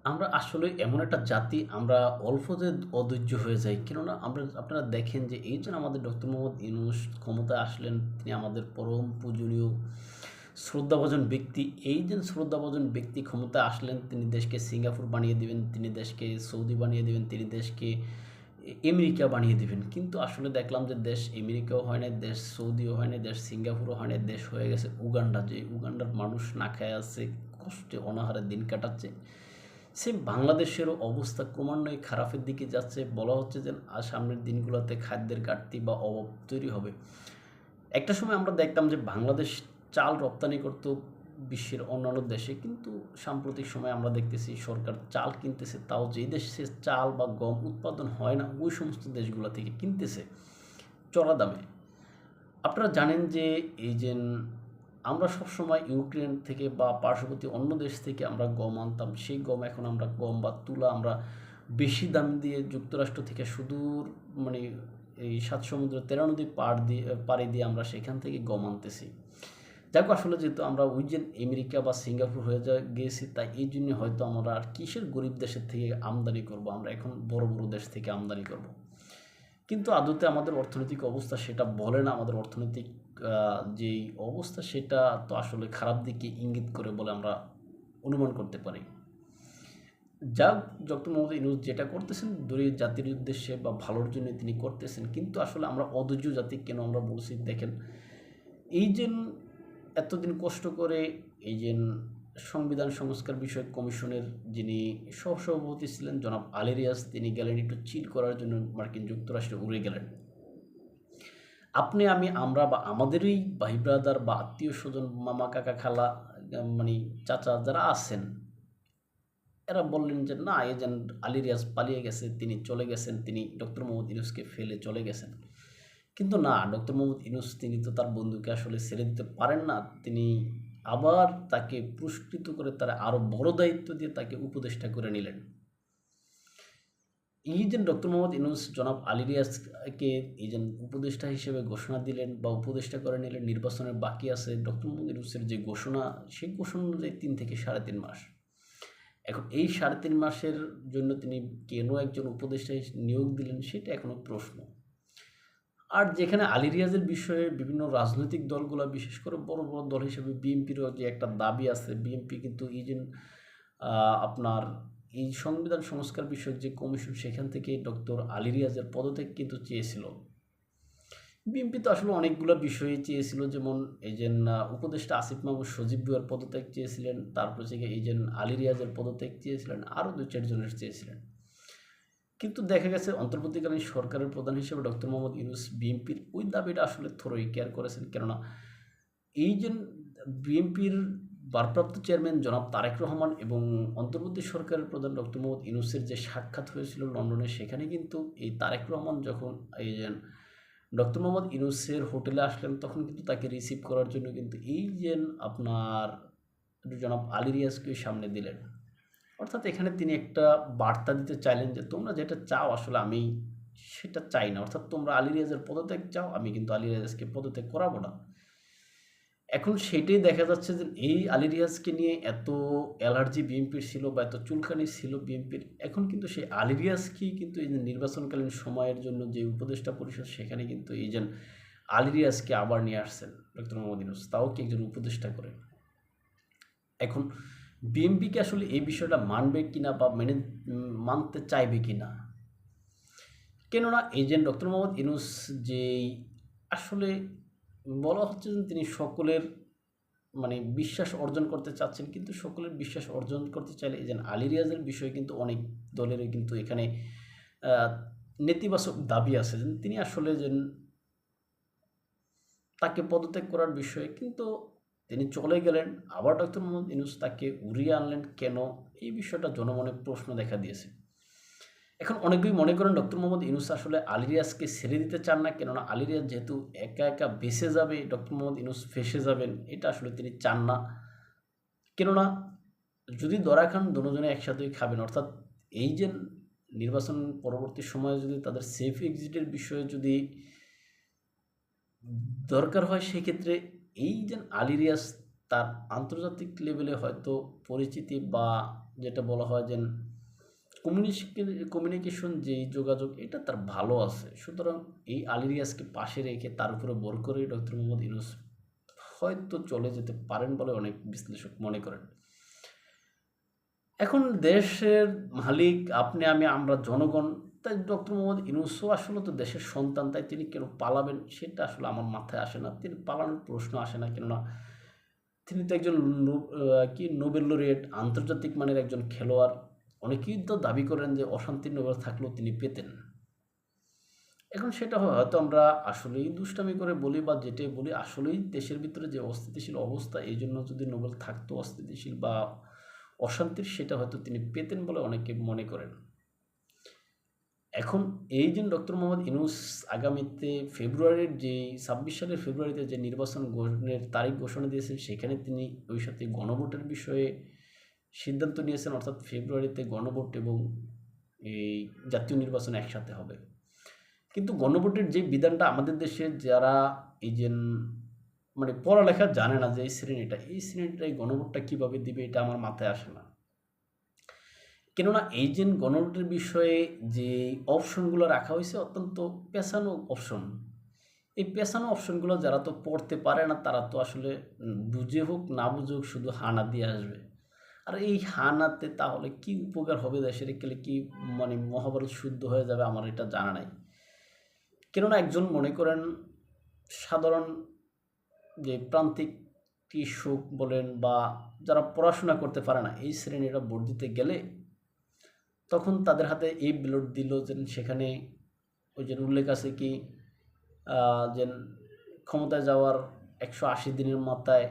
আমরা আসলে এমন একটা জাতি, আমরা অল্পতে অধৈর্য হয়ে যাই। কেননা আপনারা দেখেন যে এই যে আমাদের ডক্টর মোহাম্মদ ইউনূস ক্ষমতায় আসলেন, তিনি আমাদের পরম পূজনীয় শ্রদ্ধাভাজন ব্যক্তি। এই যে শ্রদ্ধাভাজন ব্যক্তি ক্ষমতায় আসলেন, তিনি দেশকে সিঙ্গাপুর বানিয়ে দিবেন, তিনি দেশকে সৌদি বানিয়ে দিবেন, তিনি দেশকে আমেরিকা বানিয়ে দিবেন। কিন্তু আসলে দেখলাম যে দেশ আমেরিকাও হয় নাই, দেশ সৌদিও হয় নাই, দেশ সিঙ্গাপুরও হয় নাই, দেশ হয়ে গেছে উগান্ডা। যে উগান্ডার মানুষ না খায় আছে, কষ্টে অনাহারে দিন কাটাচ্ছে। সেম বাংলাদেশেরও অবস্থা ক্রমান্বয়ে খারাপের দিকে যাচ্ছে। বলা হচ্ছে যে সামনের দিনগুলোতে খাদ্যের ঘাটতি বা অভাব তৈরি হবে। একটা সময় আমরা দেখতাম যে বাংলাদেশ চাল রপ্তানি করত বিশ্বের অন্যান্য দেশে, কিন্তু সাম্প্রতিক সময়ে আমরা দেখতেছি সরকার চাল কিনতেছে, তাও যেই দেশে চাল বা গম উৎপাদন হয় না ওই সমস্ত দেশগুলো থেকে কিনতেছে চড়া দামে। আপনারা জানেন যে এই যে আমরা সবসময় ইউক্রেন থেকে বা পার্শ্ববর্তী অন্য দেশ থেকে আমরা গম আনতাম, সেই গম এখন আমরা গম বা তুলা আমরা বেশি দাম দিয়ে যুক্তরাষ্ট্র থেকে সুদূর, মানে এই সাত সমুদ্র 13 নদী পাড়ি দিয়ে আমরা সেখান থেকে গম আনতেছি। যাক, আসলে যেহেতু আমরা ওই যে আমেরিকা বা সিঙ্গাপুর হয়ে গিয়েছি, তাই এই জন্য হয়তো আমরা আর কিসের গরিব দেশের থেকে আমদানি করব, আমরা এখন বড় বড় দেশ থেকে আমদানি করব। কিন্তু আদতে আমাদের অর্থনৈতিক অবস্থা সেটা বলে না। আমাদের অর্থনৈতিক যেই অবস্থা সেটা তো আসলে খারাপ দিকে ইঙ্গিত করে বলে আমরা অনুমান করতে পারি। যাক, ডক্টর মোহাম্মদ ইউনূস যেটা করতেছেন দলীয় জাতির উদ্দেশ্যে বা ভালোর জন্য তিনি করতেছেন, কিন্তু আসলে আমরা অধৈর্য জাতি কেন আমরা বলছি দেখেন, এই যে এতদিন কষ্ট করে এই যে সংবিধান সংস্কার বিষয়ক কমিশনের যিনি সহসভাপতি ছিলেন জনাব আলী রিয়াজ, তিনি গেলেন একটু চিল করার জন্য মার্কিন যুক্তরাষ্ট্রে উড়ে গেলেন। আপনি আমি আমরা বা আমাদেরই ভাই ব্রাদার বা আত্মীয় স্বজন মামা কাকা খালা মানে চাচা যারা আছেন, এরা বললেন যে না, এজেন্ট আলী রিয়াজ পালিয়ে গেছে, তিনি চলে গেছেন, তিনি ডক্টর মোহাম্মদ ইউনূসকে ফেলে চলে গেছেন। কিন্তু না, ডক্টর মোহাম্মদ ইউনূস তিনি তো তার বন্ধুকে আসলে ছেড়ে দিতে পারেন না। তিনি আবার তাকে পুরস্কৃত করে তারা আরও বড় দায়িত্ব দিয়ে তাকে উপদেষ্টা করে নিলেন। এই যে ডক্টর মোহাম্মদ ইউনূস জনাব আলী রিয়াজকে এই যে উপদেষ্টা হিসেবে ঘোষণা দিলেন বা উপদেষ্টা করে নিলেন, নির্বাচনের বাকি আছে, ডক্টর মোহাম্মদ ইউনূসের যে ঘোষণা, সেই ঘোষণা অনুযায়ী 3 থেকে 3.5 মাস। এখন এই 3.5 মাসের জন্য তিনি কেন একজন উপদেষ্টা নিয়োগ দিলেন সেটা এখনো প্রশ্ন। আর যেখানে আলী রিয়াজের বিষয়ে বিভিন্ন রাজনৈতিক দলগুলো, বিশেষ করে বড় বড় দল হিসেবে বিএনপিরও যে একটা দাবি আছে, বিএনপি কিন্তু এই যে আপনার এই সংবিধান সংস্কার বিষয়ক যে কমিশন, সেখান থেকে ডক্টর আলী রিয়াজের পদত্যাগ কিন্তু চেয়েছিল। বিএনপি তো আসলে অনেকগুলো বিষয়ে চেয়েছিল, যেমন এই যে উপদেষ্টা আসিফ মাহমুদ সজীব ভুইয়ার পদত্যাগ চেয়েছিলেন, তারপর থেকে এই যে আলী রিয়াজের পদত্যাগ চেয়েছিলেন, আরও 2-4 জনের চেয়েছিলেন। কিন্তু দেখা গেছে অন্তর্বর্তীকালীন সরকারের প্রধান হিসেবে ডক্টর মোহাম্মদ ইউনূস বিএনপির ওই দাবিটা আসলে থোড়ই কেয়ার করেছেন। কেননা এই যে বিএনপির ভারপ্রাপ্ত চেয়ারম্যান জনাব তারেক রহমান এবং অন্তর্বর্তী সরকারের প্রধান ডক্টর মোহাম্মদ ইউনূসের যে সাক্ষাৎ হয়েছিল লন্ডনে, সেখানে কিন্তু এই তারেক রহমান যখন এই যে ডক্টর মোহাম্মদ ইউনূসের হোটেলে আসলেন, তখন কিন্তু তাকে রিসিভ করার জন্য কিন্তু এই যে আপনার জনাব আলী রিয়াজকে সামনে দিলেন। অর্থাৎ এখানে তিনি একটা বার্তা দিতে চাইলেন যে তোমরা যেটা চাও আসলে আমি সেটা চাই না। অর্থাৎ তোমরা আলী রিয়াজের পদত্যাগ চাও, আমি কিন্তু আলী রিয়াজকে পদত্যাগ করাবো না। এখন সেটাই দেখা যাচ্ছে যে এই আলী রিয়াজকে নিয়ে এত অ্যালার্জি বিএনপির ছিল বা এত চুলকানি ছিল বিএনপির, এখন কিন্তু সেই আলী রিয়াজকেই কিন্তু এই যে নির্বাচনকালীন সময়ের জন্য যে উপদেষ্টা পরিষদ, সেখানে কিন্তু এই যে আলী রিয়াজকে আবার নিয়ে আসছেন ডক্টর মোহাম্মদ ইউনূস, তাও কি একজন উপদেষ্টা করে। এখন বিএনপিকে আসলে এই বিষয়টা মানবে কিনা বা মানতে চাইবে কিনা। কেননা এই যে ডক্টর মোহাম্মদ ইউনূস যেই আসলে বলা হচ্ছে যে তিনি সকলের মানে বিশ্বাস অর্জন করতে চাচ্ছেন, কিন্তু সকলের বিশ্বাস অর্জন করতে চাইলে এই যে আলী রিয়াজের বিষয়ে কিন্তু অনেক দলেরই কিন্তু এখানে আহ, নেতিবাচক দাবি আছে যে তিনি আসলে যে তাকে পদত্যাগ করার বিষয়ে, কিন্তু তিনি চলে গেলেন, আবার ডক্টর মোহাম্মদ ইউনূস তাকে উড়িয়ে আনলেন কেন, এই বিষয়টা জনমনে প্রশ্ন দেখা দিয়েছে। এখন অনেকেই মনে করেন ডক্টর মোহাম্মদ ইউনূস আসলে আলী রিয়াজকে ছেড়ে দিতে চান না, কেননা আলী রিয়াজ যেহেতু একা একা বেঁচে যাবে, ডক্টর মোহাম্মদ ইউনূস ফেঁসে যাবেন, এটা আসলে তিনি চান না। কেননা যদি ধরা খান দুজনে একসাথেই খাবেন, অর্থাৎ এই যে নির্বাচন পরবর্তী সময়ে যদি তাদের সেফ এক্সিটের বিষয়ে যদি দরকার হয়, সেক্ষেত্রে এই যে আলী রিয়াজ তার আন্তর্জাতিক লেভেলে হয়তো পরিচিতি বা যেটা বলা হয় যে কমিউনিকেশন যেই যোগাযোগ এটা তার ভালো আছে। সুতরাং এই আলী রিয়াজকে পাশে রেখে তার উপরে ভর করে ডক্টর মোহাম্মদ ইউনূস হয়তো চলে যেতে পারেন বলে অনেক বিশ্লেষক মনে করেন। এখন দেশের মালিক আপনি, আমি, আমরা জনগণ। তাই ডক্টর মোহাম্মদ ইউনূসও আসলে তো দেশের সন্তান, তাই তিনি কেন পালাবেন সেটা আসলে আমার মাথায় আসে না। তিনি পালানোর প্রশ্ন আসে না, কেননা তিনি তো একজন নোবেল লরিয়েট, আন্তর্জাতিক মানের একজন খেলোয়াড়। অনেকেই তো দাবি করেন যে অশান্তির নোবেল থাকলেও তিনি পেতেন। এখন সেটা হয়তো আমরা আসলেই দুষ্টামি করে বলি বা যেটাই বলি, আসলেই দেশের ভিতরে যে অস্থিতিশীল অবস্থা, এই জন্য যদি নোবেল থাকতো অস্থিতিশীল বা অশান্তির, সেটা হয়তো তিনি পেতেন বলে অনেকে মনে করেন। এখন এই যে ডক্টর মোহাম্মদ ইউনূস আগামীতে ফেব্রুয়ারির যে ২৬ সালের ফেব্রুয়ারিতে যে নির্বাচন তারিখ ঘোষণা দিয়েছেন, সেখানে তিনি ওই সাথে গণভোটের বিষয়ে সিদ্ধান্ত নিয়েছেন, অর্থাৎ ফেব্রুয়ারিতে গণভোট এবং এই জাতীয় নির্বাচন একসাথে হবে। কিন্তু গণভোটের যে বিধানটা আমাদের দেশে যারা এই যে মানে পড়ালেখা জানে না, যে এই শ্রেণীটা এই গণভোটটা কীভাবে দিবে এটা আমার মাথায় আসে না। কেননা এই যে গণভোটের বিষয়ে যে অপশনগুলো রাখা হয়েছে অত্যন্ত পেছানো অপশন। এই পেছানো অপশনগুলো যারা তো পড়তে পারে না, তারা তো আসলে বুঝে হোক না বুঝে হোক শুধু হানা দিয়ে আসবে। আর এই হানাতে তাহলে কি উপকার হবে দেশের, গেলে কি মানে মহাভারত শুদ্ধ হয়ে যাবে, আমার এটা জানা নাই। কেননা একজন মনে করেন সাধারণ যে প্রান্তিক কৃষক বলেন বা যারা পড়াশোনা করতে পারে না, এই শ্রেণীরা ভোট দিতে গেলে তখন তাদের হাতে এই ব্যালট দিল, যে সেখানে ওই যে উল্লেখ আছে কি যে ক্ষমতায় যাওয়ার ১৮০ দিনের মাথায়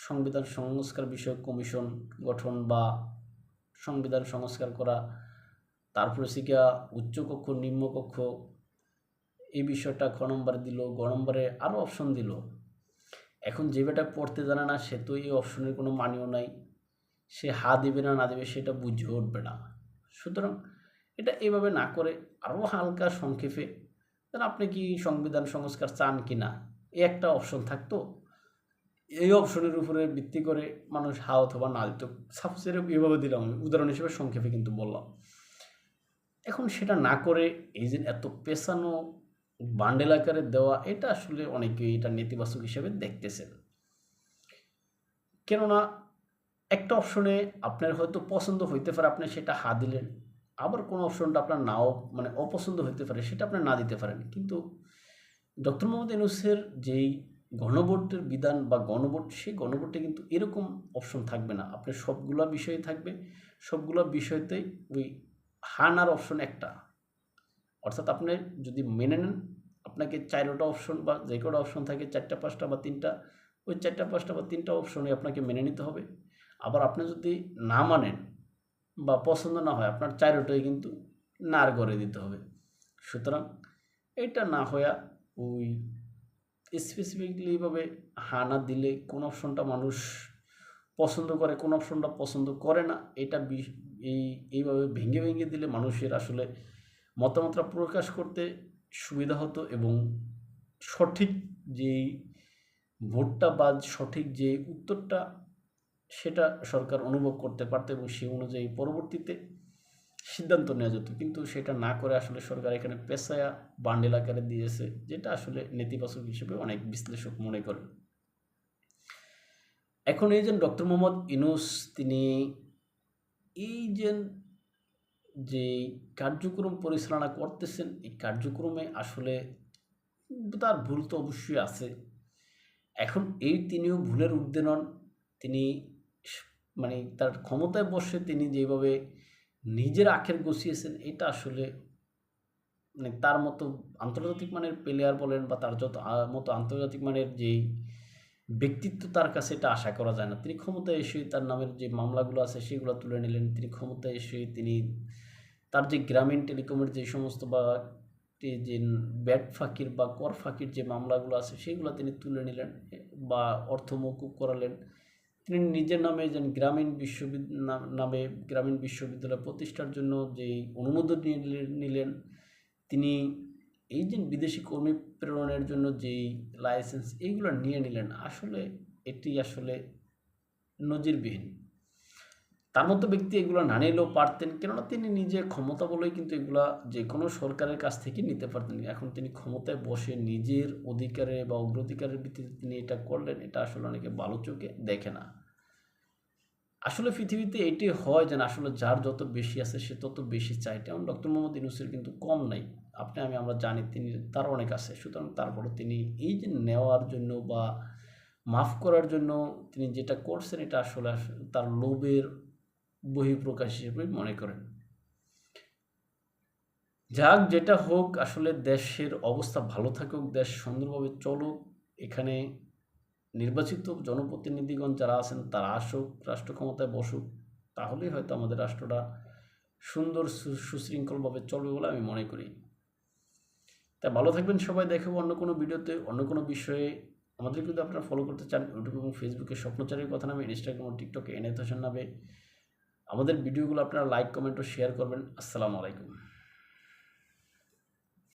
সংবিধান সংস্কার বিষয়ক কমিশন গঠন বা সংবিধান সংস্কার করা, তারপরে শিখা উচ্চকক্ষ নিম্নকক্ষ, এই বিষয়টা খ নম্বরে দিল, গ নম্বরে আরও অপশন দিল। এখন যে বেটা পড়তে জানে না, সে তো এই অপশনের কোনো মানেও নাই, সে হা দেবে না দেবে সেটা বুঝে উঠবে না। সুতরাং এটা এভাবে না করে আরও হালকা সংক্ষেপে, তাহলে আপনি কি সংবিধান সংস্কার চান কি না, এই একটা অপশন থাকতো। এই অপশনের উপরে ভিত্তি করে মানুষ হা অথবা না দিত। সাপোজ এভাবে দিলাম, আমি উদাহরণ হিসেবে সংক্ষেপে কিন্তু বললাম। এখন সেটা না করে এই যে এত পেছানো বান্ডেল আকারে দেওয়া, এটা আসলে অনেকেই এটা নেতিবাচক হিসেবে দেখতেছেন। কেননা একটা অপশনে আপনার হয়তো পছন্দ হইতে পারে, আপনি সেটা হা দিলেন, আবার কোনো অপশনটা আপনার নাও মানে অপছন্দ হইতে পারে, সেটা আপনি না দিতে পারেন। কিন্তু ডক্টর মোহাম্মদ ইউনূসের যেই গণভোটের বিধান বা গণভোট, সেই গণভোটে কিন্তু এরকম অপশন থাকবে না, আপনার সবগুলা বিষয়ে থাকবে। সবগুলো বিষয়তেই ওই হানার অপশন একটা, অর্থাৎ আপনি যদি মেনে নেন, আপনাকে ৪টা অপশন বা যে কটা অপশন থাকে ৪টা ৫টা বা ৩টা, ওই ৪টা ৫টা বা ৩টা অপশনে আপনাকে মেনে নিতে হবে। আবার আপনি যদি না মানেন বা পছন্দ না হয়, আপনার ৪টাই কিন্তু নার করে দিতে হবে। সুতরাং এটা না হইয়া ওই স্পেসিফিকলি এইভাবে হা না দিলে কোন অপশনটা মানুষ পছন্দ করে, কোন অপশনটা পছন্দ করে না, এটা এইভাবে ভেঙে ভেঙে দিলে মানুষের আসলে মতামতটা প্রকাশ করতে সুবিধা হতো এবং সঠিক যেই ভোটটা বা সঠিক যে উত্তরটা, সেটা সরকার অনুভব করতে পারত এবং সেই অনুযায়ী পরবর্তীতে সিদ্ধান্ত নেওয়া যেত। কিন্তু সেটা না করে আসলে সরকার এখানে পেছায়া বান্ডেল আকারে দিয়েছে, যেটা আসলে নেতিবাচক হিসেবে অনেক বিশ্লেষক মনে করেন। এখন এই যে ডক্টর মোহাম্মদ ইউনূস, তিনি এই যে কার্যক্রম পরিচালনা করতেছেন, এই কার্যক্রমে আসলে তার ভুল তো অবশ্যই আছে। এখন তিনিও ভুলের ঊর্ধ্বে নন। তিনি মানে তার ক্ষমতায় বসে তিনি যেভাবে নিজের আখের গুছিয়েছেন, এটা আসলে মানে তার মতো আন্তর্জাতিক মানের প্লেয়ার বলেন বা তার মতো আন্তর্জাতিক মানের যেই ব্যক্তিত্ব, তার কাছে এটা আশা করা যায় না। তিনি ক্ষমতায় এসে তার নামের যে মামলাগুলো আছে সেগুলো তুলে নিলেন। তিনি ক্ষমতায় এসে তিনি তার যে গ্রামীণ টেলিকমের যে সমস্ত বা যে ব্যাট ফাঁকির বা কর ফাঁকির যে মামলাগুলো আছে সেগুলো তিনি তুলে নিলেন বা অর্থ মকুব করালেন। তিনি নিজের নামে যে নামে গ্রামীণ বিশ্ববিদ্যালয় প্রতিষ্ঠার জন্য যেই অনুমোদন নিলেন, তিনি এই যে বিদেশি কর্মী প্রেরণের জন্য যেই লাইসেন্স, এইগুলো নিয়ে নিলেন। আসলে এটি আসলে নজিরবিহীন। তার মতো ব্যক্তি এগুলো না নিলেও পারতেন, কেননা তিনি নিজে ক্ষমতা বলেই কিন্তু এগুলা যে কোনো সরকারের কাছ থেকে নিতে পারতেন। এখন তিনি ক্ষমতায় বসে নিজের অধিকারে বা অগ্রাধিকারের ভিত্তিতে তিনি এটা করলেন, এটা আসলে অনেকে ভালো চোখে দেখে না। আসলে পৃথিবীতে এটি হয় যে না, আসলে যার যত বেশি আছে সে তত বেশি চায়। তেমন ডক্টর মোহাম্মদ ইউনূসের কিন্তু কম নাই। আপনি আমি আমরা জানি তিনি, তার অনেক আছে। সুতরাং তারপরও তিনি এই যে নেওয়ার জন্য বা মাফ করার জন্য তিনি যেটা করছেন, এটা আসলে তার লোভের বহিঃপ্রকাশ হিসেবে মনে করেন। যাক, যেটা হোক, আসলে দেশের অবস্থা ভালো থাকুক, দেশ সুন্দরভাবে চলুক। এখানে নির্বাচিত জনপ্রতিনিধিগণ যারা আছেন তারা আসুক, রাষ্ট্র ক্ষমতায় বসুক, তাহলেই হয়তো আমাদের রাষ্ট্রটা সুন্দর সুশৃঙ্খলভাবে চলবে বলে আমি মনে করি। তাই ভালো থাকবেন সবাই। দেখাবো অন্য কোনো ভিডিওতে, অন্য কোনো বিষয়ে। আমাদের কিন্তু আপনারা ফলো করতে চান ইউটিউব এবং ফেসবুকে স্বপ্নচারীর কথা নামে, ইনস্টাগ্রাম ও টিকটকে এনায়েত হোসেন নামে। আমাদের ভিডিওগুলো আপনারা লাইক, কমেন্ট ও শেয়ার করবেন। আসসালামু আলাইকুম।